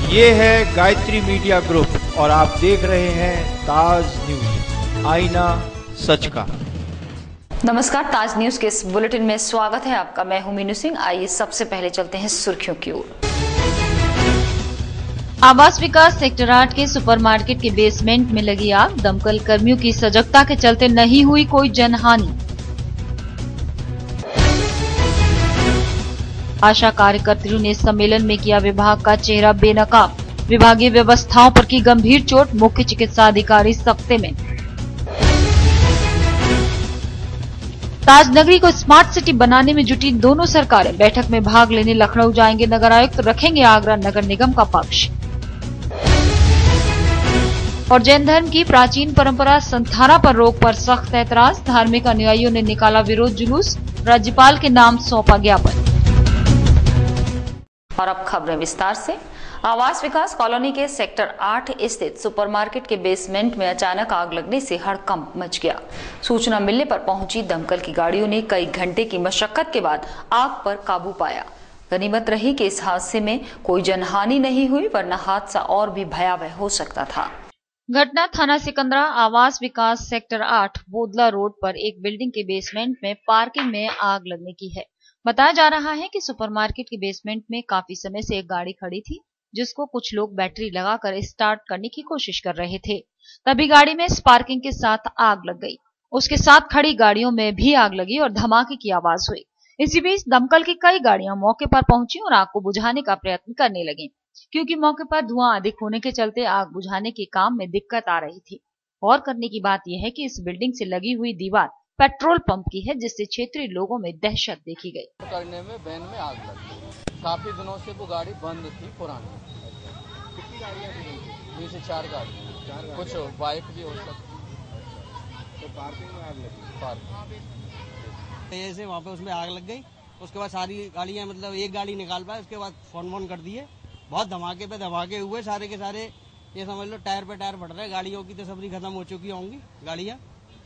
ये है Gayatri media group और आप देख रहे हैं ताज न्यूज, आईना सच का। नमस्कार, ताज न्यूज के इस बुलेटिन में स्वागत है आपका। मैं हूं मीनू सिंह। आइए सबसे पहले चलते हैं सुर्खियों की ओर। आवास विकास सेक्टर 8 के सुपरमार्केट के बेसमेंट में लगी आग। दमकल कर्मियों की सजगता के चलते नहीं हुई कोई जनहानि। आशा कार्यकर्तियों ने सम्मेलन में किया विभाग का चेहरा बेनकाब। विभागीय व्यवस्थाओं पर की गंभीर चोट। मुख्य चिकित्सा अधिकारी सख्ते में। ताजनगरी को स्मार्ट सिटी बनाने में जुटी दोनों सरकारें। बैठक में भाग लेने लखनऊ जाएंगे नगर आयुक्त, रखेंगे आगरा नगर निगम का पक्ष। और जैन धर्म की प्राचीन परंपरा संथारा पर रोक पर सख्त ऐतराज। धार्मिक अनुयायियों ने निकाला विरोध जुलूस। राज्यपाल के नाम सौंपा ज्ञापन। और अब खबरें विस्तार से। आवास विकास कॉलोनी के सेक्टर 8 स्थित सुपरमार्केट के बेसमेंट में अचानक आग लगने से हड़कंप मच गया। सूचना मिलने पर पहुंची दमकल की गाड़ियों ने कई घंटे की मशक्कत के बाद आग पर काबू पाया। गनीमत रही कि इस हादसे में कोई जनहानि नहीं हुई, वरना हादसा और भी भयावह हो सकता था। घटना थाना सिकंदरा आवास विकास सेक्टर 8 बोदला रोड पर एक बिल्डिंग के बेसमेंट में पार्किंग में आग लगने की है। बताया जा रहा है कि सुपरमार्केट के बेसमेंट में काफी समय से एक गाड़ी खड़ी थी, जिसको कुछ लोग बैटरी लगाकर स्टार्ट करने की कोशिश कर रहे थे। तभी गाड़ी में स्पार्किंग के साथ आग लग गई। उसके साथ खड़ी गाड़ियों में भी आग लगी और धमाके की आवाज हुई। इसी बीच दमकल की कई गाड़ियां मौके पर पहुंची और आग को बुझाने का प्रयत्न करने लगी, क्योंकि मौके पर धुआं अधिक होने के चलते आग बुझाने के काम में दिक्कत आ रही थी। और करने की बात यह है कि इस बिल्डिंग से लगी हुई दीवार पेट्रोल पंप की है, जिससे क्षेत्रीय लोगों में दहशत देखी गई। करने में वैन में आग लगी। काफी दिनों से वो गाड़ी बंद थी पुरानी। कितनी गाड़ियाँ थी? 2 से 4 गाड़ी, कुछ बाइक भी हो सकती। तो पार्किंग में आग लगी। ऐसे वहाँ पे उसमें आग लग गई। उसके बाद सारी गाड़ियाँ, मतलब एक गाड़ी निकाल पाए, उसके बाद फोन कर दिए। बहुत धमाके पे धमाके हुए, सारे के सारे ये समझ लो टायर पे टायर फट रहे। गाड़ियों की तो सबरी खत्म हो चुकी होंगी गाड़ियाँ,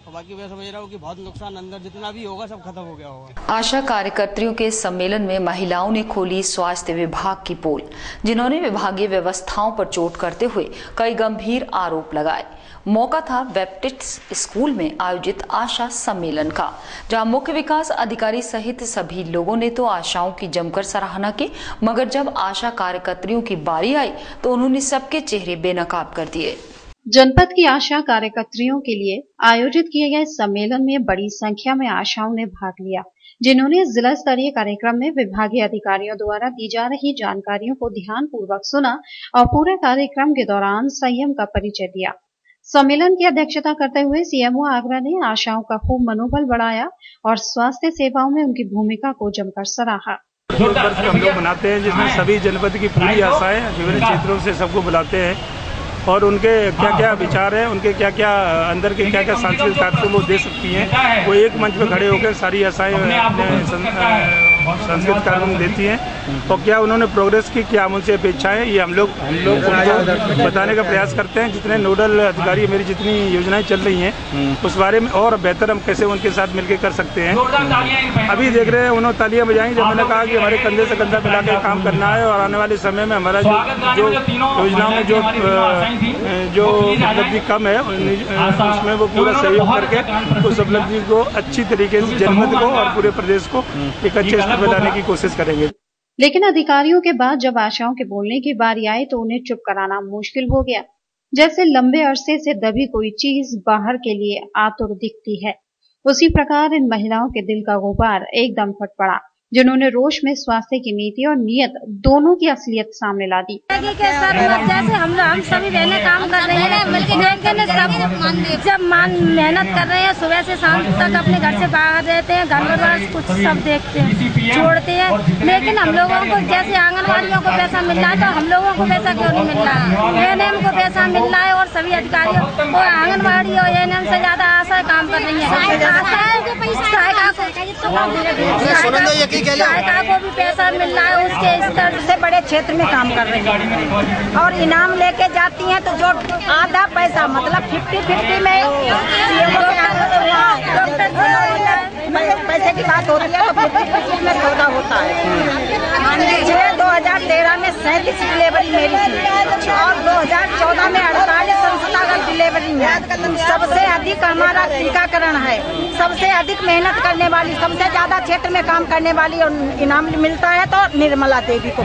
और बाकी मैं समझ रहा हूँ कि बहुत नुकसान अंदर जितना भी होगा सब खत्म हो गया होगा। आशा कार्यकर्तियों के सम्मेलन में महिलाओं ने खोली स्वास्थ्य विभाग की पोल, जिन्होंने विभागीय व्यवस्थाओं पर चोट करते हुए कई गंभीर आरोप लगाए। मौका था बैप्टिस्ट स्कूल में आयोजित आशा सम्मेलन का, जहां मुख्य विकास अधिकारी सहित सभी लोगों ने तो आशाओं की जमकर सराहना की, मगर जब आशा कार्यकर्तियों की बारी आई तो उन्होंने सबके चेहरे बेनकाब कर दिए। जनपद की आशा कार्यकर्तियों के लिए आयोजित किए गए सम्मेलन में बड़ी संख्या में आशाओं ने भाग लिया, जिन्होंने जिला स्तरीय कार्यक्रम में विभागीय अधिकारियों द्वारा दी जा रही जानकारियों को ध्यानपूर्वक सुना और पूरे कार्यक्रम के दौरान संयम का परिचय दिया। सम्मेलन की अध्यक्षता करते हुए सीएमओ आगरा ने आशाओं का खूब मनोबल बढ़ाया और स्वास्थ्य सेवाओं में उनकी भूमिका को जमकर सराहा। हम लोग मनाते हैं, जिसमें सभी जनपद की पूरी आशाएं विभिन्न क्षेत्रों से सबको बुलाते हैं और उनके क्या क्या विचार हैं, उनके क्या क्या अंदर के क्या क्या सांस्कृतिक कार्यक्रम वो दे सकती हैं। वो एक मंच पे खड़े होकर सारी आशाएं अपने सांस्कृतिक कार्यक्रम देती हैं और क्या उन्होंने प्रोग्रेस की, क्या उनसे अपेक्षाएं, ये हम लोग बताने का प्रयास करते हैं। जितने नोडल अधिकारी, मेरी जितनी योजनाएं चल रही हैं उस बारे में और बेहतर हम कैसे उनके साथ मिलकर कर सकते हैं। अभी देख रहे हैं उन्होंने तालियां बजाई जब मैंने कहा कि हमारे कंधे से कंधा मिला के काम करना है और आने वाले समय में हमारा जो योजनाओं में जो उपलब्धि कम है उसमें वो पूरा सहयोग करके उस उपलब्धि को अच्छी तरीके से जनपद को और पूरे प्रदेश को एक अच्छे स्तर पर लाने की कोशिश करेंगे। लेकिन अधिकारियों के बाद जब आशाओं के बोलने की बारी आई तो उन्हें चुप कराना मुश्किल हो गया। जैसे लंबे अरसे से दबी कोई चीज बाहर के लिए आतुर दिखती है, उसी प्रकार इन महिलाओं के दिल का गुबार एकदम फट पड़ा, जिन्होंने रोष में स्वास्थ्य की नीति और नियत दोनों की असलियत सामने ला दी। जैसे हम सभी बहनें काम कर रहे हैं, लेकिन सब जब मेहनत कर रहे हैं, सुबह से शाम तक अपने घर से बाहर रहते हैं, घर परिवार कुछ सब देखते हैं, छोड़ते हैं, लेकिन हम लोगों को जैसे आंगनबाड़ियों को पैसा मिल रहा है तो हम लोगों को पैसा क्यों नहीं मिल रहा है? एएनएम को पैसा मिल रहा है और सभी अधिकारियों को आंगनबाड़ी और एएनएम से ज्यादा आशा काम कर रही है। सहायता को भी पैसा मिल रहा है, उसके स्तर से बड़े क्षेत्र में काम कर रही है और इनाम लेके जाती हैं तो जो आधा पैसा मतलब 50-50 में पैसे की बात होती है तो फिर में सौदा होता है। 2013 में 37 डिलीवरी मेरी थी और 2014 में 48 संस्थागत डिलीवरी में। सबसे अधिक हमारा टीकाकरण है, सबसे अधिक मेहनत करने वाली, सबसे ज्यादा क्षेत्र में काम करने वाली और इनाम मिलता है तो निर्मला देवी को।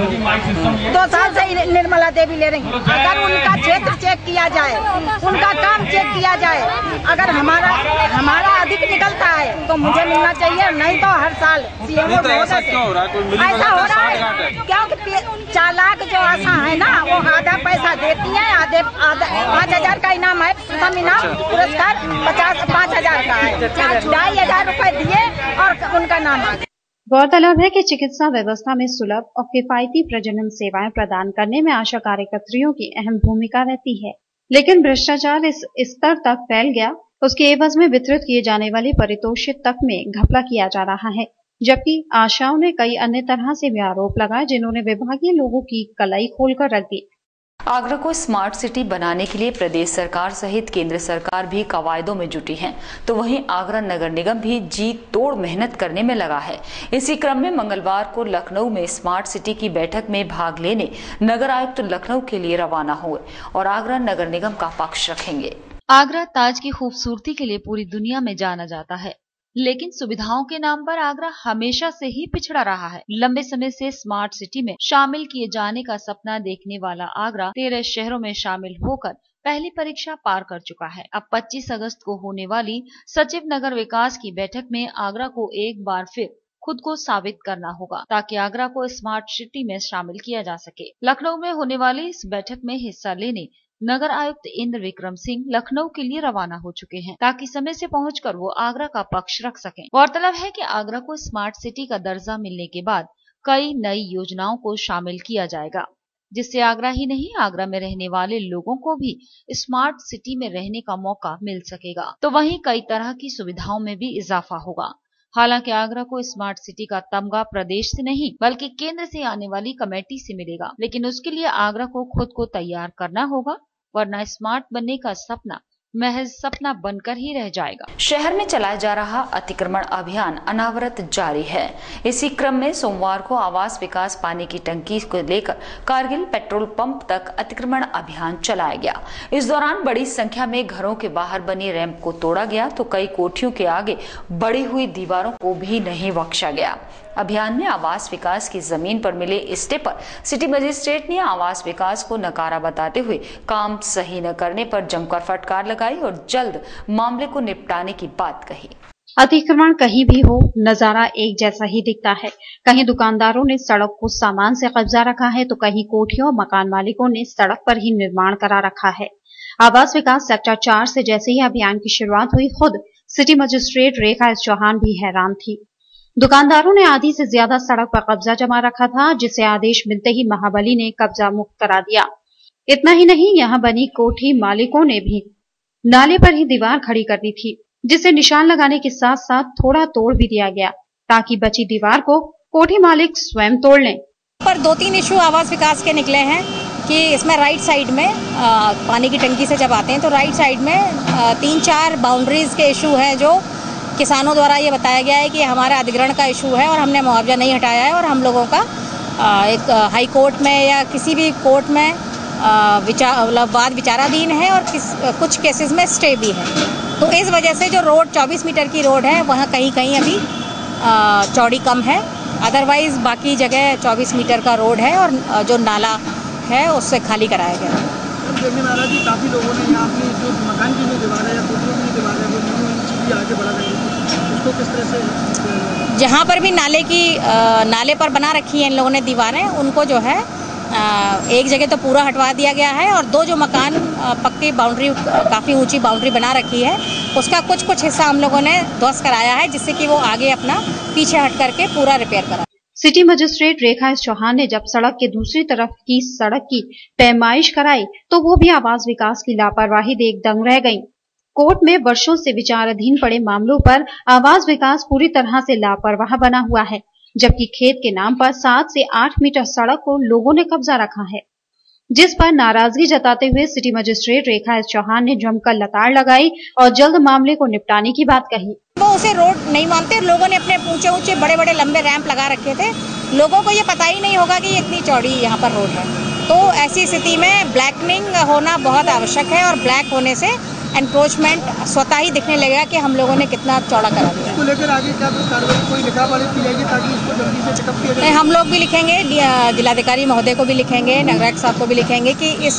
2 साल से निर्मला देवी ले रही हैं। अगर उनका क्षेत्र चेक किया जाए, उनका काम चेक किया जाए, अगर हमारा अधिक निकलता है तो मुझे मिलना चाहिए, नहीं तो हर साल ऐसा क्यों हो रहा है? ऐसा हो रहा है क्योंकि चालाक जो आशा है ना, वो आधा पैसा देती है, आधे 5,000 का इनाम है, प्रथम इनाम पुरस्कार 5,000 का है, 2,500 रुपए दिए और उनका नाम आ गया। गौरतलब है कि चिकित्सा व्यवस्था में सुलभ और किफायती प्रजनन सेवाएं प्रदान करने में आशा कार्यकर्त्रियों की अहम भूमिका रहती है, लेकिन भ्रष्टाचार इस स्तर तक फैल गया, उसके एवज में वितरित किए जाने वाले पारितोषिक तक में घपला किया जा रहा है। जबकि आशाओं ने कई अन्य तरह से भी आरोप लगाए, जिन्होंने विभागीय लोगों की कलाई खोलकर रख दी। आगरा को स्मार्ट सिटी बनाने के लिए प्रदेश सरकार सहित केंद्र सरकार भी कवायदों में जुटी है, तो वहीं आगरा नगर निगम भी जी तोड़ मेहनत करने में लगा है। इसी क्रम में मंगलवार को लखनऊ में स्मार्ट सिटी की बैठक में भाग लेने नगर आयुक्त लखनऊ के लिए रवाना हुए और आगरा नगर निगम का पक्ष रखेंगे। आगरा ताज की खूबसूरती के लिए पूरी दुनिया में जाना जाता है, लेकिन सुविधाओं के नाम पर आगरा हमेशा से ही पिछड़ा रहा है। लंबे समय से स्मार्ट सिटी में शामिल किए जाने का सपना देखने वाला आगरा 13 शहरों में शामिल होकर पहली परीक्षा पार कर चुका है। अब 25 अगस्त को होने वाली सचिव नगर विकास की बैठक में आगरा को एक बार फिर खुद को साबित करना होगा, ताकि आगरा को स्मार्ट सिटी में शामिल किया जा सके। लखनऊ में होने वाली इस बैठक में हिस्सा लेने नगर आयुक्त इंद्र विक्रम सिंह लखनऊ के लिए रवाना हो चुके हैं, ताकि समय से पहुंचकर वो आगरा का पक्ष रख सकें। गौरतलब है कि आगरा को स्मार्ट सिटी का दर्जा मिलने के बाद कई नई योजनाओं को शामिल किया जाएगा, जिससे आगरा ही नहीं आगरा में रहने वाले लोगों को भी स्मार्ट सिटी में रहने का मौका मिल सकेगा। तो वहीं कई तरह की सुविधाओं में भी इजाफा होगा। हालांकि आगरा को स्मार्ट सिटी का तमगा प्रदेश से नहीं बल्कि केंद्र से आने वाली कमेटी से मिलेगा, लेकिन उसके लिए आगरा को खुद को तैयार करना होगा, वरना स्मार्ट बनने का सपना महज सपना बनकर ही रह जाएगा। शहर में चलाया जा रहा अतिक्रमण अभियान अनावरत जारी है। इसी क्रम में सोमवार को आवास विकास पानी की टंकी को लेकर कारगिल पेट्रोल पंप तक अतिक्रमण अभियान चलाया गया। इस दौरान बड़ी संख्या में घरों के बाहर बनी रैंप को तोड़ा गया, तो कई कोठियों के आगे बढ़ी हुई दीवारों को भी नहीं बख्शा गया। अभियान में आवास विकास की जमीन पर मिले स्टे पर सिटी मजिस्ट्रेट ने आवास विकास को नकारा बताते हुए काम सही न करने पर जमकर फटकार लगाई और जल्द मामले को निपटाने की बात कही। अतिक्रमण कहीं भी हो, नजारा एक जैसा ही दिखता है। कहीं दुकानदारों ने सड़क को सामान से कब्जा रखा है, तो कहीं कोठियों और मकान मालिकों ने सड़क पर ही निर्माण करा रखा है। आवास विकास सेक्टर 4 से जैसे ही अभियान की शुरुआत हुई, खुद सिटी मजिस्ट्रेट रेखा एस चौहान भी हैरान थी। दुकानदारों ने आधी से ज्यादा सड़क पर कब्जा जमा रखा था, जिसे आदेश मिलते ही महाबली ने कब्जा मुक्त करा दिया। इतना ही नहीं, यहां बनी कोठी मालिकों ने भी नाले पर ही दीवार खड़ी कर दी थी, जिसे निशान लगाने के साथ साथ थोड़ा तोड़ भी दिया गया, ताकि बची दीवार को कोठी मालिक स्वयं तोड़ लें। पर 2-3 इशू आवास विकास के निकले हैं कि इसमें राइट साइड में पानी की टंकी से जब आते हैं तो राइट साइड में 3-4 बाउंड्रीज के इशू हैं, जो किसानों द्वारा ये बताया गया है कि हमारा अधिग्रहण का इशू है और हमने मुआवजा नहीं हटाया है, और हम लोगों का एक हाई कोर्ट में या किसी भी कोर्ट में वाद विचाराधीन है और कुछ केसेस में स्टे भी है। तो इस वजह से जो रोड 24 मीटर की रोड है वहाँ कहीं कहीं अभी चौड़ी कम है, अदरवाइज बाकी जगह 24 मीटर का रोड है और जो नाला है उससे खाली कराया गया है। काफी लोगों ने यहाँ अपनी जो मकान की जो दीवार है या कोठियों की दीवार है वो आगे बढ़ा रही है, उसको किस तरह से जहाँ पर भी नाले पर बना रखी है इन लोगों ने दीवारें, उनको जो है एक जगह तो पूरा हटवा दिया गया है और 2 जो मकान पक्की बाउंड्री काफ़ी ऊंची बाउंड्री बना रखी है उसका कुछ हिस्सा हम लोगों ने ध्वस्त कराया है, जिससे कि वो आगे अपना पीछे हट करके पूरा रिपेयर करा। सिटी मजिस्ट्रेट रेखा एस चौहान ने जब सड़क के दूसरी तरफ की सड़क की पैमाइश कराई तो वो भी आवास विकास की लापरवाही देख दंग रह गयी। कोर्ट में वर्षों से विचाराधीन पड़े मामलों पर आवास विकास पूरी तरह से लापरवाह बना हुआ है, जबकि खेत के नाम पर 7 से 8 मीटर सड़क को लोगों ने कब्जा रखा है। जिस पर नाराजगी जताते हुए सिटी मजिस्ट्रेट रेखा एस चौहान ने जमकर लताड़ लगाई और जल्द मामले को निपटाने की बात कही। वो उसे रोड नहीं मानते, लोगों ने अपने ऊंचे ऊंचे बड़े बड़े लंबे रैंप लगा रखे थे, लोगों को ये पता ही नहीं होगा कि ये इतनी चौड़ी यहाँ पर रोड है। तो ऐसी स्थिति में ब्लैकनिंग होना बहुत आवश्यक है और ब्लैक होने से एनक्रोचमेंट स्वतः ही दिखने लगेगा कि हम लोगों ने कितना चौड़ा करा दिया। इसको लेकर आगे क्या कुछ कार्रवाई कोई लिखावट की जाएगी ताकि इसको जल्दी से चेकअप किया जाए? हम लोग भी लिखेंगे, जिलाधिकारी महोदय को भी लिखेंगे, नगरायुक्त साहब को भी लिखेंगे कि इस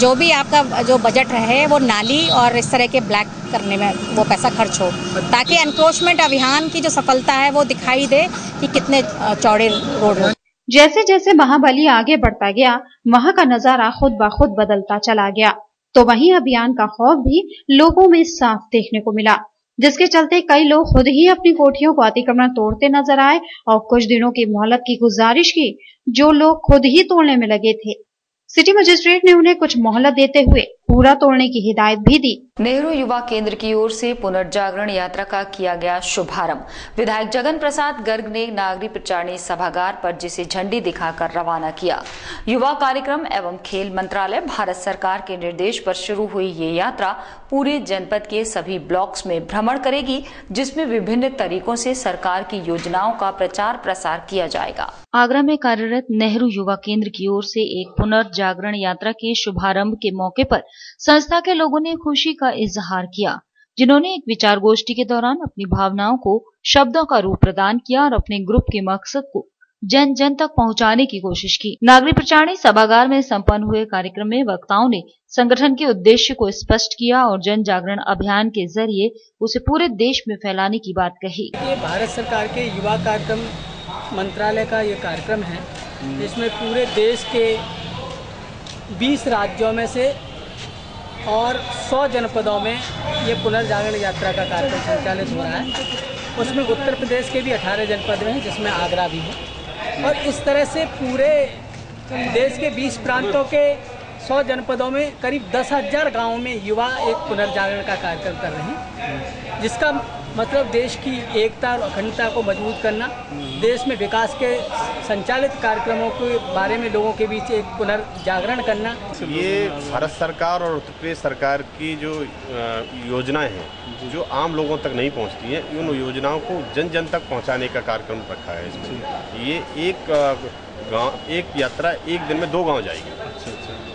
जो भी आपका जो बजट रहे वो नाली और इस तरह के ब्लैक करने में वो पैसा खर्च हो, ताकि एनक्रोचमेंट अभियान की जो सफलता है वो दिखाई दे कि कितने चौड़े रोड हो। जैसे जैसे महाबली आगे बढ़ता गया, वहां का नजारा खुद ब खुद बदलता चला गया, तो वहीं अभियान का खौफ भी लोगों में साफ देखने को मिला, जिसके चलते कई लोग खुद ही अपनी कोठियों को अतिक्रमण तोड़ते नजर आए और कुछ दिनों की मोहलत की गुजारिश की, जो लोग खुद ही तोड़ने में लगे थे। सिटी मजिस्ट्रेट ने उन्हें कुछ मोहलत देते हुए पूरा तोड़ने की हिदायत भी दी। नेहरू युवा केंद्र की ओर से पुनर्जागरण यात्रा का किया गया शुभारंभ। विधायक जगन प्रसाद गर्ग ने नागरी प्रचारणी सभागार पर जिसे झंडी दिखाकर रवाना किया। युवा कार्यक्रम एवं खेल मंत्रालय भारत सरकार के निर्देश पर शुरू हुई ये यात्रा पूरे जनपद के सभी ब्लॉक्स में भ्रमण करेगी, जिसमें विभिन्न तरीकों से सरकार की योजनाओं का प्रचार प्रसार किया जाएगा। आगरा में कार्यरत नेहरू युवा केंद्र की ओर से एक पुनर्जागरण यात्रा के शुभारंभ के मौके पर संस्था के लोगों ने खुशी का इजहार किया, जिन्होंने एक विचार गोष्ठी के दौरान अपनी भावनाओं को शब्दों का रूप प्रदान किया और अपने ग्रुप के मकसद को जन जन तक पहुंचाने की कोशिश की। नागरिक प्रचारणी सभागार में संपन्न हुए कार्यक्रम में वक्ताओं ने संगठन के उद्देश्य को स्पष्ट किया और जन जागरण अभियान के जरिए उसे पूरे देश में फैलाने की बात कही। ये भारत सरकार के युवा कार्यक्रम मंत्रालय का ये कार्यक्रम है, जिसमें पूरे देश के 20 राज्यों में से और 100 जनपदों में ये पुनर्जागरण यात्रा का कार्यक्रम संचालित हो रहा है। उसमें उत्तर प्रदेश के भी 18 जनपद हैं, जिसमें आगरा भी है, और इस तरह से पूरे देश के 20 प्रांतों के 100 जनपदों में करीब 10,000 गाँवों में युवा एक पुनर्जागरण का कार्यक्रम कर रहे हैं, जिसका मतलब देश की एकता और अखंडता को मजबूत करना, देश में विकास के संचालित कार्यक्रमों के बारे में लोगों के बीच एक पुनर्जागरण करना। ये भारत सरकार और उत्तर प्रदेश सरकार की जो योजनाएं हैं, जो आम लोगों तक नहीं पहुंचती हैं, उन योजनाओं को जन जन तक पहुंचाने का कार्यक्रम रखा है इसमें। ये एक यात्रा एक दिन में 2 गाँव जाएगी,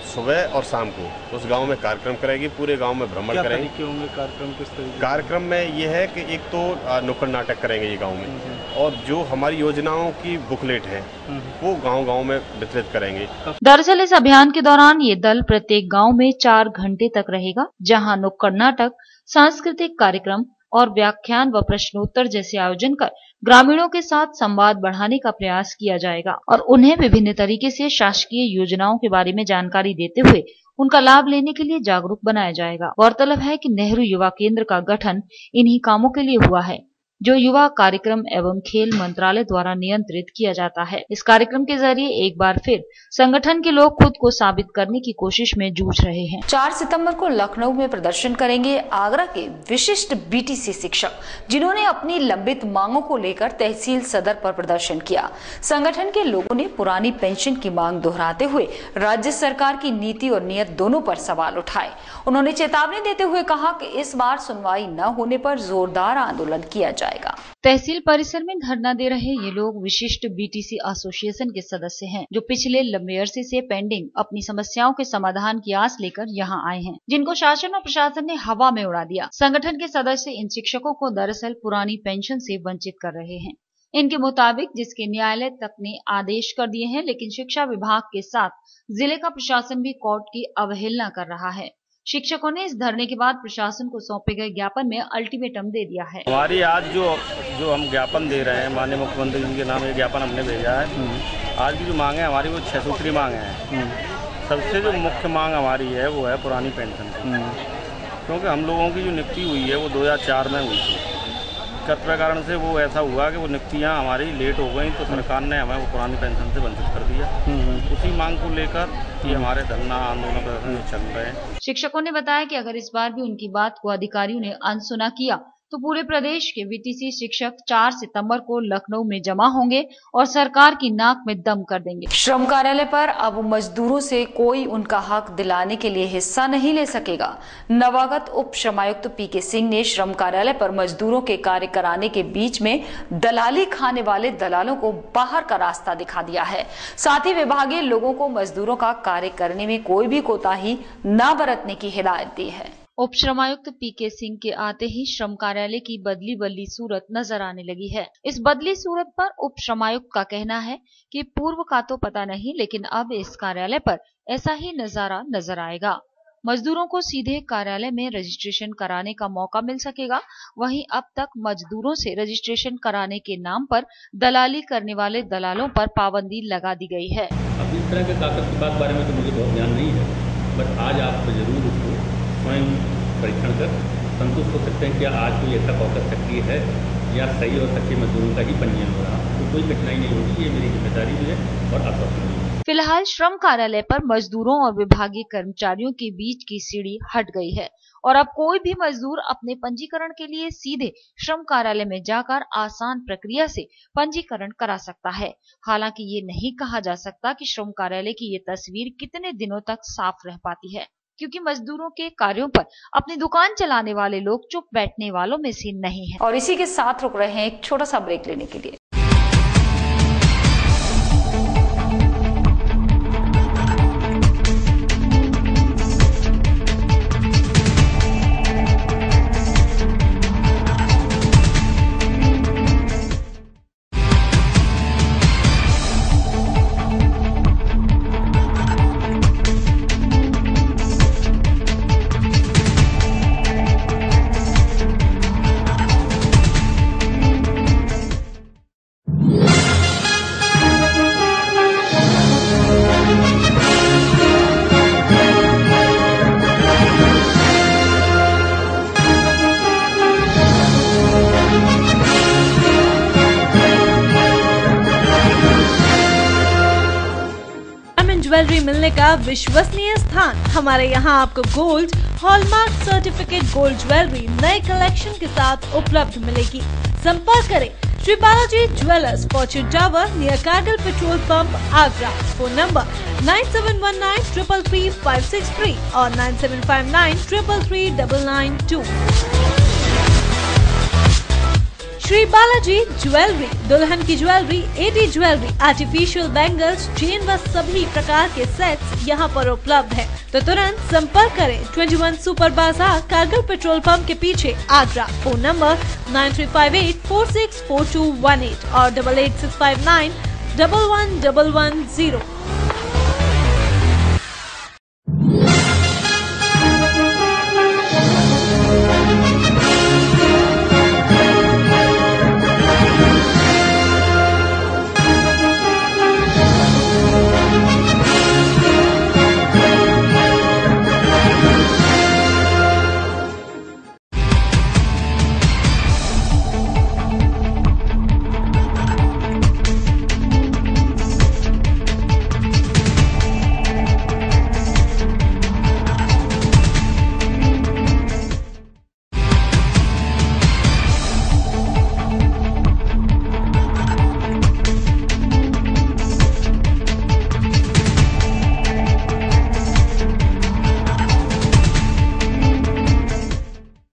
सुबह और शाम को उस गांव में कार्यक्रम करेगी, पूरे गांव में भ्रमण करेंगे। क्या होंगे कार्यक्रम, किस तरीके? कार्यक्रम में ये है कि एक तो नुक्कड़ नाटक करेंगे ये गांव में, और जो हमारी योजनाओं की बुकलेट है वो गांव-गांव में वितरित करेंगे। दरअसल इस अभियान के दौरान ये दल प्रत्येक गांव में 4 घंटे तक रहेगा, जहां नुक्कड़ नाटक, सांस्कृतिक कार्यक्रम और व्याख्यान व प्रश्नोत्तर जैसे आयोजन कर ग्रामीणों के साथ संवाद बढ़ाने का प्रयास किया जाएगा और उन्हें विभिन्न तरीके से शासकीय योजनाओं के बारे में जानकारी देते हुए उनका लाभ लेने के लिए जागरूक बनाया जाएगा। गौरतलब है कि नेहरू युवा केंद्र का गठन इन्हीं कामों के लिए हुआ है, जो युवा कार्यक्रम एवं खेल मंत्रालय द्वारा नियंत्रित किया जाता है। इस कार्यक्रम के जरिए एक बार फिर संगठन के लोग खुद को साबित करने की कोशिश में जूझ रहे हैं। 4 सितंबर को लखनऊ में प्रदर्शन करेंगे आगरा के विशिष्ट बीटीसी शिक्षक, जिन्होंने अपनी लंबित मांगों को लेकर तहसील सदर पर प्रदर्शन किया। संगठन के लोगों ने पुरानी पेंशन की मांग दोहराते हुए राज्य सरकार की नीति और नीयत दोनों पर सवाल उठाए। उन्होंने चेतावनी देते हुए कहा कि इस बार सुनवाई न होने पर जोरदार आंदोलन किया जाएगा। तहसील परिसर में धरना दे रहे ये लोग विशिष्ट बीटीसी एसोसिएशन के सदस्य हैं, जो पिछले लंबे अरसे से पेंडिंग अपनी समस्याओं के समाधान की आस लेकर यहाँ आए हैं, जिनको शासन और प्रशासन ने हवा में उड़ा दिया। संगठन के सदस्य इन शिक्षकों को दरअसल पुरानी पेंशन से वंचित कर रहे हैं। इनके मुताबिक जिसके न्यायालय तक ने आदेश कर दिए हैं, लेकिन शिक्षा विभाग के साथ जिले का प्रशासन भी कोर्ट की अवहेलना कर रहा है। शिक्षकों ने इस धरने के बाद प्रशासन को सौंपे गए ज्ञापन में अल्टीमेटम दे दिया है। हमारी आज जो हम ज्ञापन दे रहे हैं, माननीय मुख्यमंत्री जी के नाम ये ज्ञापन हमने भेजा है। आज की जो मांग है हमारी वो 6 सूत्री मांग है। सबसे जो मुख्य मांग हमारी है वो है पुरानी पेंशन की, क्योंकि हम लोगों की जो नियुक्ति हुई है वो 2004 में हुई थी। कर्तव्य कारण से वो ऐसा हुआ कि वो नियुक्तियाँ हमारी लेट हो गई, तो सरकार ने हमें वो पुरानी पेंशन से वंचित कर दिया। उसी मांग को लेकर ये हमारे धरना आंदोलन प्रदर्शन चल रहे हैं। शिक्षकों ने बताया कि अगर इस बार भी उनकी बात को अधिकारियों ने अनसुना किया तो पूरे प्रदेश के वीटीसी शिक्षक 4 सितंबर को लखनऊ में जमा होंगे और सरकार की नाक में दम कर देंगे। श्रम कार्यालय पर अब मजदूरों से कोई उनका हक दिलाने के लिए हिस्सा नहीं ले सकेगा। नवागत उप श्रमायुक्त पीके सिंह ने श्रम कार्यालय पर मजदूरों के कार्य कराने के बीच में दलाली खाने वाले दलालों को बाहर का रास्ता दिखा दिया है। साथ ही विभागीय लोगों को मजदूरों का कार्य करने में कोई भी कोताही न बरतने की हिदायत दी है। उप श्रमायुक्त पीके सिंह के आते ही श्रम कार्यालय की बदली सूरत नजर आने लगी है। इस बदली सूरत पर उप श्रमायुक्त का कहना है कि पूर्व का तो पता नहीं, लेकिन अब इस कार्यालय पर ऐसा ही नजारा नजर आएगा। मजदूरों को सीधे कार्यालय में रजिस्ट्रेशन कराने का मौका मिल सकेगा। वहीं अब तक मजदूरों से रजिस्ट्रेशन कराने के नाम पर दलाली करने वाले दलालों पर पाबंदी लगा दी गई है। अब इस तरह के कागज की बात बारे में तो मुझे बहुत ध्यान नहीं है, बट आज आप जरूर उसको स्वयं परीक्षण कर संतुष्ट हो सकते हैं कि आज कोई ऐसा कॉकस सक्रिय है या सही और सच्चे मजदूरों का ही पंजीयन हो रहा, तो कोई कठिनाई नहीं होगी। ये मेरी जिम्मेदारी भी है और आश्वासन भी है। फिलहाल श्रम कार्यालय पर मजदूरों और विभागीय कर्मचारियों के बीच की सीढ़ी हट गई है और अब कोई भी मजदूर अपने पंजीकरण के लिए सीधे श्रम कार्यालय में जाकर आसान प्रक्रिया से पंजीकरण करा सकता है। हालांकि ये नहीं कहा जा सकता कि श्रम कार्यालय की ये तस्वीर कितने दिनों तक साफ रह पाती है, क्योंकि मजदूरों के कार्यों पर अपनी दुकान चलाने वाले लोग चुप बैठने वालों में से नहीं हैं। और इसी के साथ रुक रहे हैं एक छोटा सा ब्रेक लेने के लिए। ज्वेलरी मिलने का विश्वसनीय स्थान। हमारे यहाँ आपको gold hallmark certificate gold jewellery नए कलेक्शन के साथ उपलब्ध मिलेगी। संपर्क करें Shri Balaji jewellers, Fortune tower near Kargil petrol pump, Agra. Phone number 9719 333 563 और 9759 333 992। श्री बालाजी ज्वेलरी, दुल्हन की jewellery, AD jewellery, artificial bangles, chain व सभी प्रकार के सेट्स यहाँ पर उपलब्ध है। तो तुरंत संपर्क करें 21 सुपर बाजार, कारगिल पेट्रोल पंप के पीछे, आगरा। फोन नंबर 9358464218 और 88659 11110।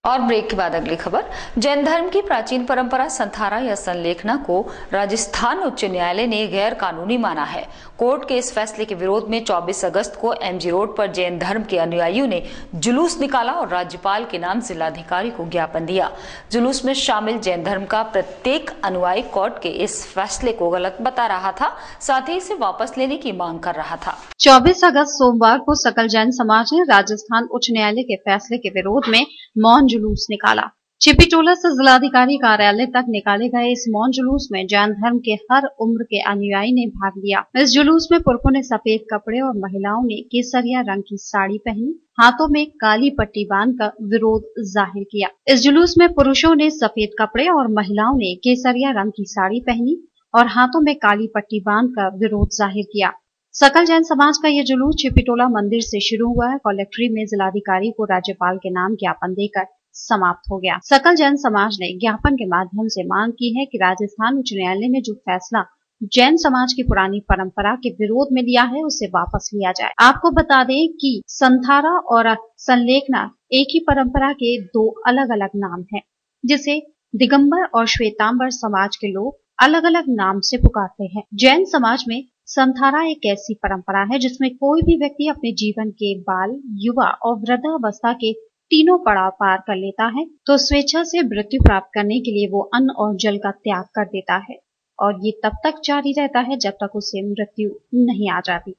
और ब्रेक के बाद अगली खबर। जैन धर्म की प्राचीन परंपरा संथारा या संलेखना को राजस्थान उच्च न्यायालय ने गैर कानूनी माना है। कोर्ट के इस फैसले के विरोध में 24 अगस्त को एमजी रोड पर जैन धर्म के अनुयायियों ने जुलूस निकाला और राज्यपाल के नाम जिलाधिकारी को ज्ञापन दिया। जुलूस में शामिल जैन धर्म का प्रत्येक अनुयायी कोर्ट के इस फैसले को गलत बता रहा था, साथ ही इसे वापस लेने की मांग कर रहा था। 24 अगस्त सोमवार को सकल जैन समाज ने राजस्थान उच्च न्यायालय के फैसले के विरोध में मौन जुलूस निकाला। चिपीटोला से जिलाधिकारी कार्यालय तक निकाले गए इस मौन जुलूस में जैन धर्म के हर उम्र के अनुयायी ने भाग लिया। इस जुलूस में पुरुषों ने सफेद कपड़े और महिलाओं ने केसरिया रंग की साड़ी पहनी, हाथों में काली पट्टी बांधकर विरोध जाहिर किया। इस जुलूस में पुरुषों ने सफेद कपड़े और महिलाओं ने केसरिया रंग की साड़ी पहनी और हाथों में काली पट्टी बांधकर विरोध जाहिर किया। सकल जैन समाज का यह जुलूस चिपीटोला मंदिर से शुरू हुआ है। कलेक्ट्री में जिलाधिकारी को राज्यपाल के नाम ज्ञापन देकर समाप्त हो गया। सकल जैन समाज ने ज्ञापन के माध्यम से मांग की है कि राजस्थान उच्च न्यायालय ने जो फैसला जैन समाज की पुरानी परंपरा के विरोध में लिया है उसे वापस लिया जाए। आपको बता दें कि संथारा और संलेखना एक ही परंपरा के दो अलग अलग नाम हैं, जिसे दिगंबर और श्वेतांबर समाज के लोग अलग अलग नाम से पुकारते हैं। जैन समाज में संथारा एक ऐसी परंपरा है जिसमें कोई भी व्यक्ति अपने जीवन के बाल, युवा और वृद्धावस्था के तीनों पड़ाव पार कर लेता है तो स्वेच्छा से मृत्यु प्राप्त करने के लिए वो अन्न और जल का त्याग कर देता है और ये तब तक जारी रहता है जब तक उसे मृत्यु नहीं आ जाती,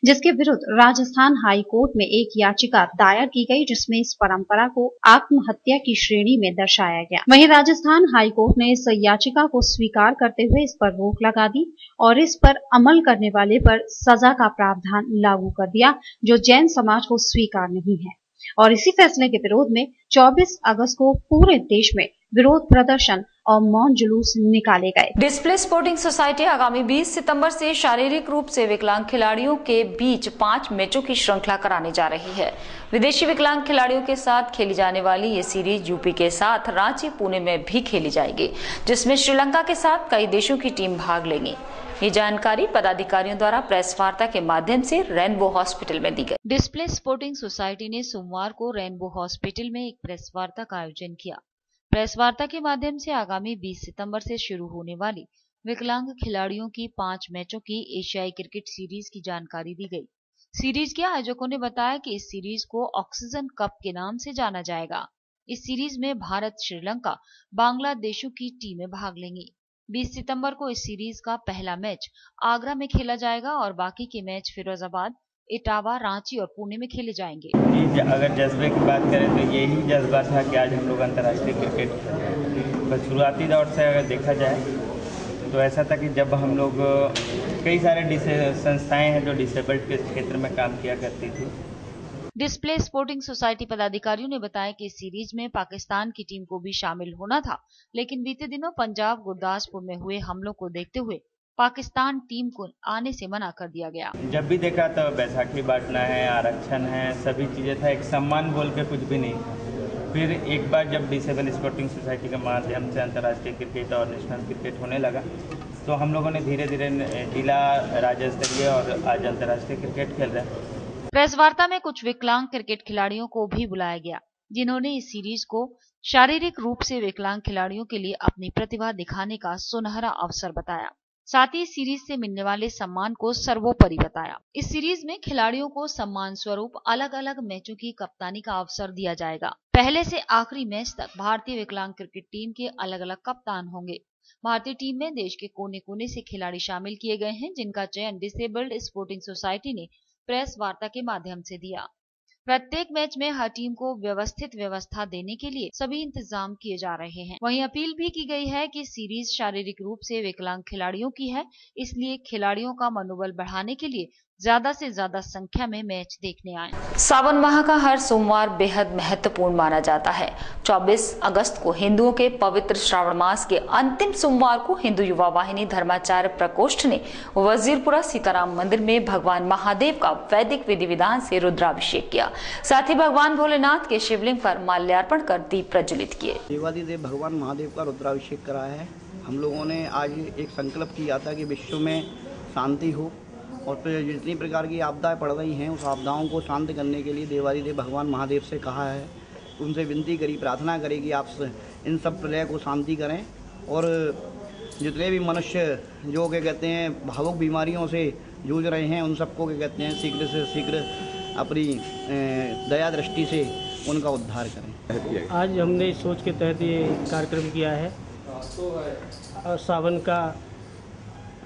जिसके विरुद्ध राजस्थान हाई कोर्ट में एक याचिका दायर की गई जिसमें इस परंपरा को आत्महत्या की श्रेणी में दर्शाया गया। वहीं राजस्थान हाई कोर्ट ने इस याचिका को स्वीकार करते हुए इस पर रोक लगा दी और इस पर अमल करने वाले पर सजा का प्रावधान लागू कर दिया, जो जैन समाज को स्वीकार नहीं है। और इसी फैसले के विरोध में 24 अगस्त को पूरे देश में विरोध प्रदर्शन और मौन जुलूस निकाले गए। डिस्प्ले स्पोर्टिंग सोसाइटी आगामी 20 सितंबर से शारीरिक रूप से विकलांग खिलाड़ियों के बीच 5 मैचों की श्रृंखला कराने जा रही है। विदेशी विकलांग खिलाड़ियों के साथ खेली जाने वाली ये सीरीज यूपी के साथ रांची, पुणे में भी खेली जाएगी, जिसमें श्रीलंका के साथ कई देशों की टीम भाग लेंगी। ये जानकारी पदाधिकारियों द्वारा प्रेस वार्ता के माध्यम से रेनबो हॉस्पिटल में दी गई। डिस्प्ले स्पोर्टिंग सोसाइटी ने सोमवार को रेनबो हॉस्पिटल में एक प्रेस वार्ता का आयोजन किया। प्रेस वार्ता के माध्यम से आगामी 20 सितंबर से शुरू होने वाली विकलांग खिलाड़ियों की 5 मैचों की एशियाई क्रिकेट सीरीज की जानकारी दी गई। सीरीज के आयोजकों ने बताया कि इस सीरीज को ऑक्सीजन कप के नाम से जाना जाएगा। इस सीरीज में भारत, श्रीलंका, बांग्लादेशों की टीमें भाग लेंगी। 20 सितंबर को इस सीरीज का पहला मैच आगरा में खेला जाएगा और बाकी के मैच फिरोजाबाद, इटावा, रांची और पुणे में खेले जाएंगे। अगर जज्बे की बात करें तो यही जज्बा था कि आज हम लोग अंतर्राष्ट्रीय क्रिकेट पर शुरुआती दौर से अगर देखा जाए तो ऐसा था कि जब हम लोग कई सारे संस्थाएं हैं जो डिसेबल्ड के क्षेत्र में काम किया करती थी। डिस्प्ले स्पोर्टिंग सोसाइटी पदाधिकारियों ने बताया कि इस सीरीज में पाकिस्तान की टीम को भी शामिल होना था, लेकिन बीते दिनों पंजाब गुरदासपुर में हुए हमलों को देखते हुए पाकिस्तान टीम को आने से मना कर दिया गया। जब भी देखा तो बैसाखी बांटना है, आरक्षण है, सभी चीजें था, एक सम्मान बोल के कुछ भी नहीं था। फिर एक बार जब डिसेबल स्पोर्टिंग सोसाइटी के माध्यम से अंतर्राष्ट्रीय क्रिकेट और नेशनल क्रिकेट होने लगा तो हम लोगों ने धीरे धीरे जिला, राज्य स्तरीय और आज अंतर्राष्ट्रीय क्रिकेट खेल रहे हैं। प्रेस वार्ता में कुछ विकलांग क्रिकेट खिलाड़ियों को भी बुलाया गया, जिन्होंने इस सीरीज को शारीरिक रूप से विकलांग खिलाड़ियों के लिए अपनी प्रतिभा दिखाने का सुनहरा अवसर बताया। साथ ही इस सीरीज से मिलने वाले सम्मान को सर्वोपरि बताया। इस सीरीज में खिलाड़ियों को सम्मान स्वरूप अलग अलग मैचों की कप्तानी का अवसर दिया जाएगा। पहले से आखिरी मैच तक भारतीय विकलांग क्रिकेट टीम के अलग अलग कप्तान होंगे। भारतीय टीम में देश के कोने कोने से खिलाड़ी शामिल किए गए हैं, जिनका चयन डिसेबल्ड स्पोर्टिंग सोसाइटी ने प्रेस वार्ता के माध्यम से दिया। प्रत्येक मैच में हर टीम को व्यवस्थित व्यवस्था देने के लिए सभी इंतजाम किए जा रहे हैं। वहीं अपील भी की गई है कि सीरीज शारीरिक रूप से विकलांग खिलाड़ियों की है, इसलिए खिलाड़ियों का मनोबल बढ़ाने के लिए ज्यादा से ज्यादा संख्या में मैच देखने आए। सावन माह का हर सोमवार बेहद महत्वपूर्ण माना जाता है। 24 अगस्त को हिंदुओं के पवित्र श्रावण मास के अंतिम सोमवार को हिंदू युवा वाहिनी धर्माचार्य प्रकोष्ठ ने वजीरपुरा सीताराम मंदिर में भगवान महादेव का वैदिक विधि विधान से रुद्राभिषेक किया। साथ ही भगवान भोलेनाथ के शिवलिंग पर माल्यार्पण कर दीप प्रज्वलित किए। देवादिदेव भगवान महादेव का रुद्राभिषेक कराया है। हम लोगों ने आज एक संकल्प किया था कि विश्व में शांति हो और जितनी प्रकार की आपदाएं पड़ रही हैं उस आपदाओं को शांत करने के लिए देवादिदेव भगवान महादेव से कहा है, उनसे विनती करी, प्रार्थना करी कि आप इन सब प्रलय को शांति करें और जितने भी मनुष्य जो क्या कहते हैं भावुक बीमारियों से जूझ रहे हैं उन सबको क्या कहते हैं शीघ्र से शीघ्र अपनी दया दृष्टि से उनका उद्धार करें। आज हमने इस सोच के तहत ये कार्यक्रम किया है। सावन का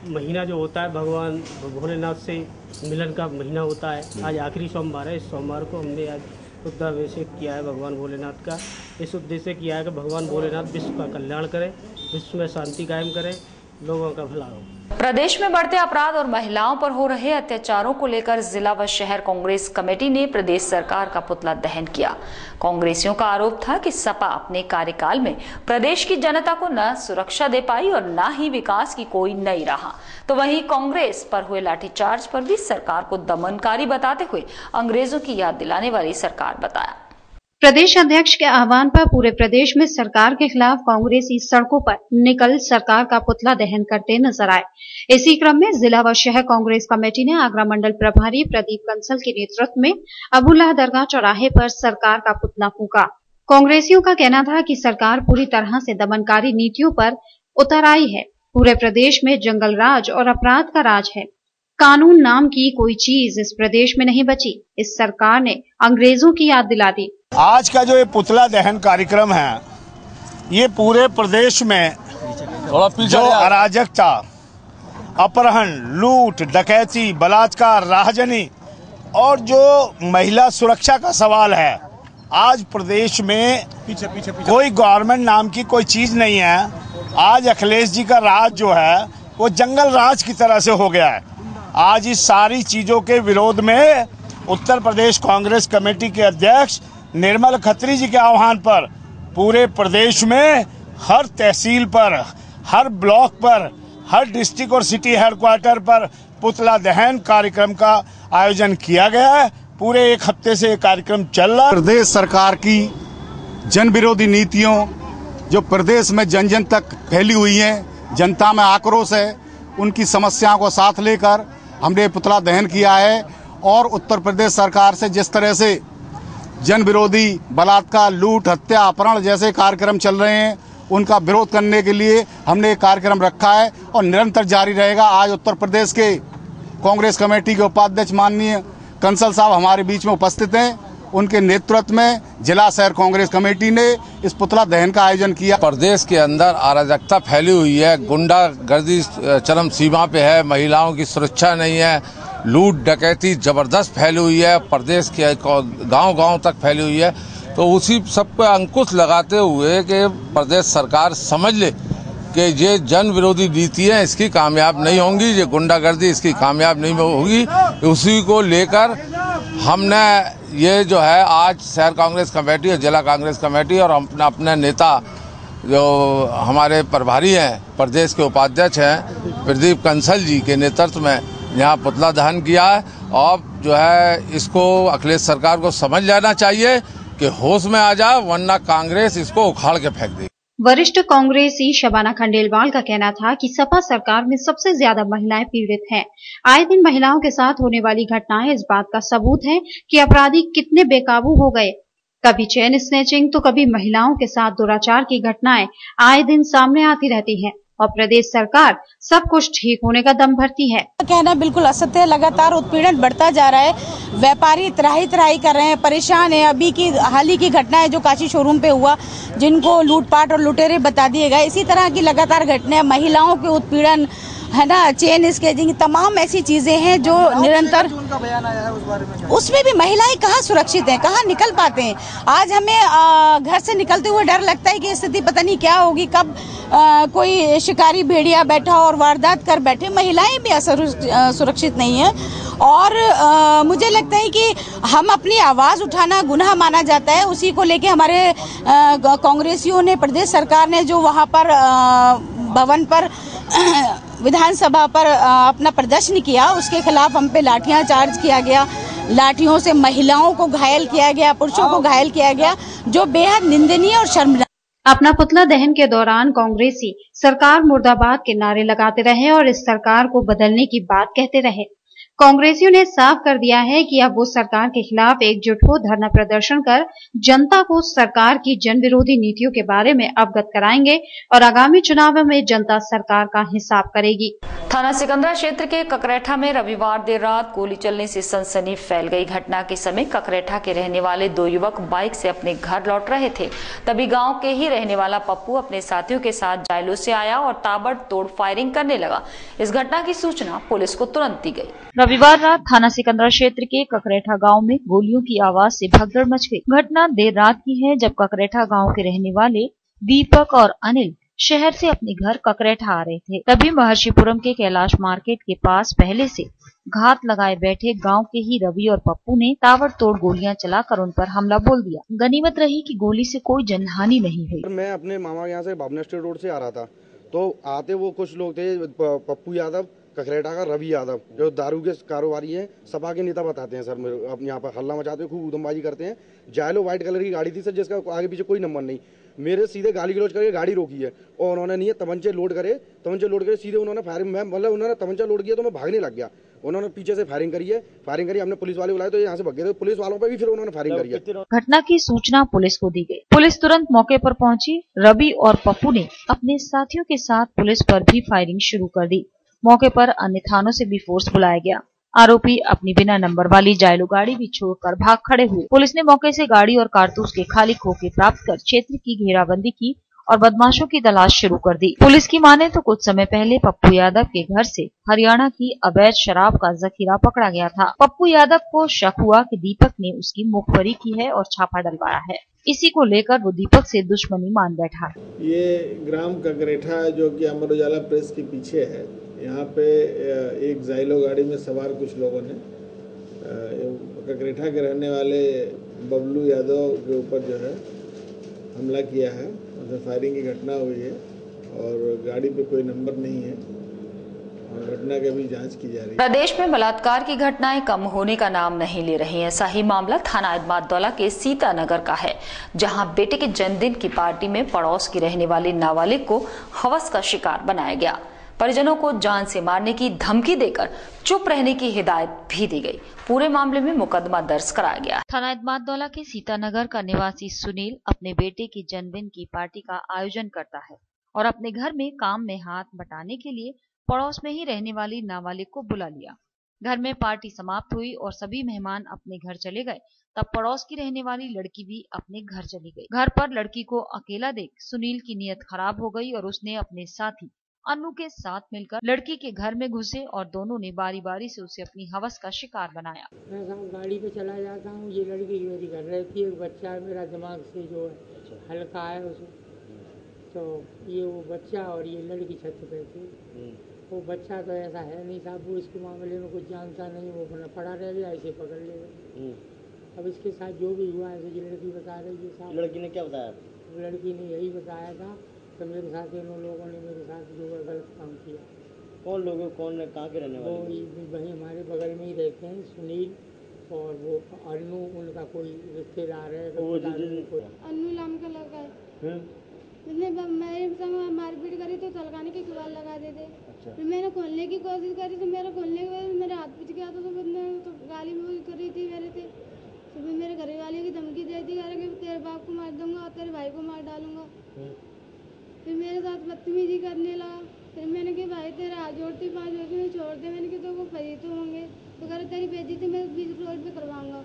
महीना जो होता है भगवान भोलेनाथ से मिलन का महीना होता है। आज आखिरी सोमवार है। इस सोमवार को हमने आज रुद्राभिषेक किया है भगवान भोलेनाथ का। इस उद्देश्य किया है कि भगवान भोलेनाथ विश्व का कल्याण करें, विश्व में शांति कायम करें, लोगों का भला हो। प्रदेश में बढ़ते अपराध और महिलाओं पर हो रहे अत्याचारों को लेकर जिला व शहर कांग्रेस कमेटी ने प्रदेश सरकार का पुतला दहन किया। कांग्रेसियों का आरोप था कि सपा अपने कार्यकाल में प्रदेश की जनता को न सुरक्षा दे पाई और न ही विकास की कोई नई राह। तो वहीं कांग्रेस पर हुए लाठीचार्ज पर भी सरकार को दमनकारी बताते हुए अंग्रेजों की याद दिलाने वाली सरकार बताया। प्रदेश अध्यक्ष के आह्वान पर पूरे प्रदेश में सरकार के खिलाफ कांग्रेसी सड़कों पर निकल सरकार का पुतला दहन करते नजर आए। इसी क्रम में जिला व शहर कांग्रेस कमेटी ने आगरा मंडल प्रभारी प्रदीप कंसल के नेतृत्व में अबुल्लाह दरगाह चौराहे पर सरकार का पुतला फूंका। कांग्रेसियों का कहना था कि सरकार पूरी तरह से दमनकारी नीतियों पर उतर आई है। पूरे प्रदेश में जंगल राज और अपराध का राज है। कानून नाम की कोई चीज इस प्रदेश में नहीं बची। इस सरकार ने अंग्रेजों की याद दिला दी। आज का जो ये पुतला दहन कार्यक्रम है, ये पूरे प्रदेश में जो अराजकता, अपहरण, लूट, डकैती, बलात्कार, राहजनी और जो महिला सुरक्षा का सवाल है, आज प्रदेश में कोई गवर्नमेंट नाम की कोई चीज नहीं है। आज अखिलेश जी का राज जो है वो जंगल राज की तरह से हो गया है। आज इस सारी चीजों के विरोध में उत्तर प्रदेश कांग्रेस कमेटी के अध्यक्ष निर्मल खत्री जी के आह्वान पर पूरे प्रदेश में हर तहसील पर, हर ब्लॉक पर, हर डिस्ट्रिक्ट और सिटी हेडक्वार्टर पर पुतला दहन कार्यक्रम का आयोजन किया गया है। पूरे एक हफ्ते से ये कार्यक्रम चल रहा है। प्रदेश सरकार की जन विरोधी नीतियों जो प्रदेश में जन जन तक फैली हुई हैं, जनता में आक्रोश है, उनकी समस्याओं को साथ लेकर हमने पुतला दहन किया है। और उत्तर प्रदेश सरकार से जिस तरह से जन विरोधी बलात्कार, लूट, हत्या, अपहरण जैसे कार्यक्रम चल रहे हैं, उनका विरोध करने के लिए हमने एक कार्यक्रम रखा है और निरंतर जारी रहेगा। आज उत्तर प्रदेश के कांग्रेस कमेटी के उपाध्यक्ष माननीय कंसल साहब हमारे बीच में उपस्थित हैं। उनके नेतृत्व में जिला शहर कांग्रेस कमेटी ने इस पुतला दहन का आयोजन किया। प्रदेश के अंदर अराजकता फैली हुई है, गुंडागर्दी चरम सीमा पे है, महिलाओं की सुरक्षा नहीं है, लूट डकैती जबरदस्त फैली हुई है, प्रदेश के गांव-गांव तक फैली हुई है। तो उसी सब पे अंकुश लगाते हुए कि प्रदेश सरकार समझ ले कि ये जन विरोधी नीतियां इसकी कामयाब नहीं होंगी, ये गुंडागर्दी इसकी कामयाब नहीं होगी। उसी को लेकर हमने ये जो है आज शहर कांग्रेस कमेटी और जिला कांग्रेस कमेटी और अपने नेता जो हमारे प्रभारी हैं, प्रदेश के उपाध्यक्ष हैं प्रदीप कंसल जी के नेतृत्व में यहाँ पुतला दहन किया है। और जो है इसको अखिलेश सरकार को समझ लेना चाहिए कि होश में आ जाए, वरना कांग्रेस इसको उखाड़ के फेंक देगी। वरिष्ठ कांग्रेसी शबाना खंडेलवाल का कहना था कि सपा सरकार में सबसे ज्यादा महिलाएं पीड़ित हैं। आए दिन महिलाओं के साथ होने वाली घटनाएं इस बात का सबूत है कि अपराधी कितने बेकाबू हो गए। कभी चेन स्नैचिंग तो कभी महिलाओं के साथ दुराचार की घटनाएं आए दिन सामने आती रहती हैं और प्रदेश सरकार सब कुछ ठीक होने का दम भरती है। कहना बिल्कुल असत्य है। लगातार उत्पीड़न बढ़ता जा रहा है, व्यापारी त्राही कर रहे हैं, परेशान है। अभी की हाल ही की घटना है जो काशी शोरूम पे हुआ, जिनको लूटपाट और लुटेरे बता दिए गए। इसी तरह की लगातार घटनाएं, महिलाओं के उत्पीड़न है ना, चेन स्केचिंग, तमाम ऐसी चीजें हैं जो निरंतर। उनका बयान आया है उस बारे में उसमें भी महिलाएं कहाँ सुरक्षित हैं, कहाँ निकल पाते हैं। आज हमें घर से निकलते हुए डर लगता है कि स्थिति पता नहीं क्या होगी, कब कोई शिकारी भेड़िया बैठा और वारदात कर बैठे। महिलाएं भी सुरक्षित नहीं है। और मुझे लगता है कि हम अपनी आवाज उठाना गुनाह माना जाता है। उसी को लेके हमारे कांग्रेसियों ने, प्रदेश सरकार ने जो वहाँ पर भवन पर विधानसभा पर अपना प्रदर्शन किया, उसके खिलाफ हम पे लाठियां चार्ज किया गया, लाठियों से महिलाओं को घायल किया गया, पुरुषों को घायल किया गया, जो बेहद निंदनीय और शर्मनाक। अपना पुतला दहन के दौरान कांग्रेसी सरकार मुर्दाबाद के नारे लगाते रहे और इस सरकार को बदलने की बात कहते रहे। कांग्रेसियों ने साफ कर दिया है कि अब वो सरकार के खिलाफ एकजुट हो धरना प्रदर्शन कर जनता को सरकार की जन विरोधी नीतियों के बारे में अवगत कराएंगे और आगामी चुनाव में जनता सरकार का हिसाब करेगी। थाना सिकंदरा क्षेत्र के ककरेठा में रविवार देर रात गोली चलने से सनसनी फैल गई। घटना के समय ककरेठा के रहने वाले दो युवक बाइक से अपने घर लौट रहे थे, तभी गांव के ही रहने वाला पप्पू अपने साथियों के साथ जायलो से आया और ताबड़तोड़ फायरिंग करने लगा। इस घटना की सूचना पुलिस को तुरंत दी गई। रविवार रात थाना सिकंदरा क्षेत्र के ककरेठा गांव में गोलियों की आवाज से भगदड़ मच गई। घटना देर रात की है, जब ककरेठा गांव के रहने वाले दीपक और अनिल शहर से अपने घर ककरेठा आ रहे थे। तभी महर्षिपुरम के कैलाश मार्केट के पास पहले से घात लगाए बैठे गांव के ही रवि और पप्पू ने ताबड़तोड़ गोलियां चलाकर उन पर हमला बोल दिया। गनीमत रही कि गोली से कोई जनहानि नहीं हुई। मैं अपने मामा के यहाँ से भावना स्टेट रोड से आ रहा था, तो आते वो कुछ लोग थे, पप्पू यादव ककरेटा का रवि यादव, जो दारू के कारोबारी हैं, सपा के नेता बताते हैं सर। मेरे अपने यहाँ पर हल्ला मचाते हैं, खूब उधमबाजी करते हैं। जायलो व्हाइट कलर की गाड़ी थी सर, जिसका आगे पीछे कोई नंबर नहीं। मेरे सीधे गाली गलौज करके गाड़ी रोकी है और उन्होंने नहीं है तमंचे लोड करे सीधे उन्होंने फायरिंग, मतलब उन्होंने तमंचा लोड किया तो मैं भागने लग गया। उन्होंने पीछे से फायरिंग करी है, हमने पुलिस वाले बुलाए तो यहाँ से भगे थे। पुलिस वालों पे भी फिर उन्होंने फायरिंग करी है। घटना की सूचना पुलिस को दी गई। पुलिस तुरंत मौके पर पहुंची। रवि और पप्पू ने अपने साथियों के साथ पुलिस पर भी फायरिंग शुरू कर दी। मौके पर अन्य थानों से भी फोर्स बुलाया गया। आरोपी अपनी बिना नंबर वाली जायलो गाड़ी भी छोड़कर भाग खड़े हुए। पुलिस ने मौके से गाड़ी और कारतूस के खाली खोखे प्राप्त कर क्षेत्र की घेराबंदी की और बदमाशों की तलाश शुरू कर दी। पुलिस की माने तो कुछ समय पहले पप्पू यादव के घर से हरियाणा की अवैध शराब का जखीरा पकड़ा गया था। पप्पू यादव को शक हुआ कि दीपक ने उसकी मुखबरी की है और छापा डलवाया है। इसी को लेकर वो दीपक से दुश्मनी मान बैठा। ये ग्राम ककरेठा है, जो कि अमर उजाला प्रेस के पीछे है। यहाँ पे एक जाइलो गाड़ी में सवार कुछ लोगों ने ककरेठा के रहने वाले बबलू यादव के ऊपर जो है हमला किया है। उसमें फायरिंग की घटना हुई है और गाड़ी पे कोई नंबर नहीं है और घटना की भी जांच की जा रही है। प्रदेश में बलात्कार की घटनाएं कम होने का नाम नहीं ले रही हैं। ऐसा ही मामला थाना इदमात-दौला के सीतानगर का है, जहां बेटे के जन्मदिन की पार्टी में पड़ोस की रहने वाली नाबालिग को हवस का शिकार बनाया गया। परिजनों को जान से मारने की धमकी देकर चुप रहने की हिदायत भी दी गई। पूरे मामले में मुकदमा दर्ज कराया गया। थाना इदमात-दौला के सीतानगर का निवासी सुनील अपने बेटे की जन्मदिन की पार्टी का आयोजन करता है और अपने घर में काम में हाथ बटाने के लिए पड़ोस में ही रहने वाली नाबालिग को बुला लिया। घर में पार्टी समाप्त हुई और सभी मेहमान अपने घर चले गए। तब पड़ोस की रहने वाली लड़की भी अपने घर चली गई। घर पर लड़की को अकेला देख सुनील की नीयत खराब हो गई और उसने अपने साथी अन्नू के साथ मिलकर लड़की के घर में घुसे और दोनों ने बारी बारी से उसे अपनी हवस का शिकार बनाया। मैं गाड़ी पे चला जाता हूँ, ये लड़की मेरी घर रहती है। एक बच्चा है मेरा, दिमाग से जो है हल्का है उसे, तो ये वो बच्चा और ये लड़की छत पे थी। वो बच्चा तो ऐसा है नहीं साहब, वो इसके मामले में कुछ जानता नहीं, वो अपना पड़ा रह गया, इसे पकड़ ले गए। अब इसके साथ जो भी हुआ है ये लड़की बता रही है साहब। लड़की ने क्या बताया? लड़की ने यही बताया था तो मेरे साथ इन लोगों ने मेरे साथ जो है गलत काम किया। कौन लोग, कौन कहाँ के रहने वाले? वो वही हमारे बगल में ही रहते हैं, सुनील और वो अन्नू, उनका कोई रिश्तेदार है। अन्नू नाम का लड़का है। उसने मेरे संग मारपीट करी तो तलकाने की किवाड़ लगा देते। फिर मैंने खोलने की कोशिश करी तो मेरे खोलने के बाद मेरे हाथ पिच गया तो मैंने तो गाली भी करी थी मेरे से। तो फिर मेरे घर वाले की धमकी दे दी कि तेरे बाप को मार दूंगा और तेरे भाई को मार डालूंगा। फिर मेरे साथ बदतमीजी करने लगा। फिर मैंने कहा भाई तेरा हाथ जोड़ती, 5 बजे में छोड़ दे। मैंने कहा तो वो फरी तो होंगे, तो कह रहे तेरी बेइज्जती मैं 20 रोड पे करवाऊंगा।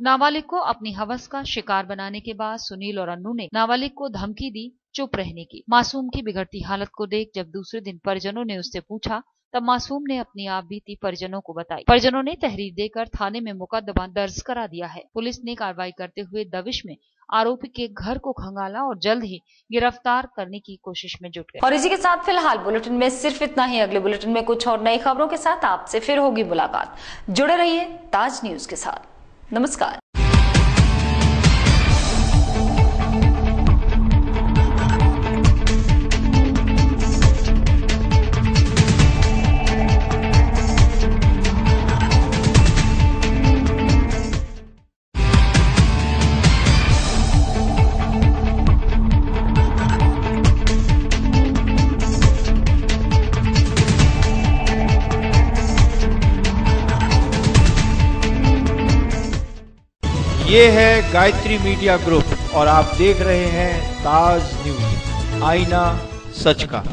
नाबालिग को अपनी हवस का शिकार बनाने के बाद सुनील और अन्नू ने नाबालिग को धमकी दी चुप रहने की। मासूम की बिगड़ती हालत को देख जब दूसरे दिन परिजनों ने उससे पूछा तब मासूम ने अपनी आप बीती परिजनों को बताई। परिजनों ने तहरीर देकर थाने में मुकदमा दर्ज करा दिया है। पुलिस ने कार्रवाई करते हुए दबिश में आरोपी के घर को खंगाला और जल्द ही गिरफ्तार करने की कोशिश में जुट गए। और इसी के साथ फिलहाल बुलेटिन में सिर्फ इतना ही। अगले बुलेटिन में कुछ और नई खबरों के साथ आपसे फिर होगी मुलाकात। जुड़े रहिए ताज न्यूज के साथ। नमस्कार। ये है गायत्री मीडिया ग्रुप और आप देख रहे हैं ताज न्यूज, आईना सच का।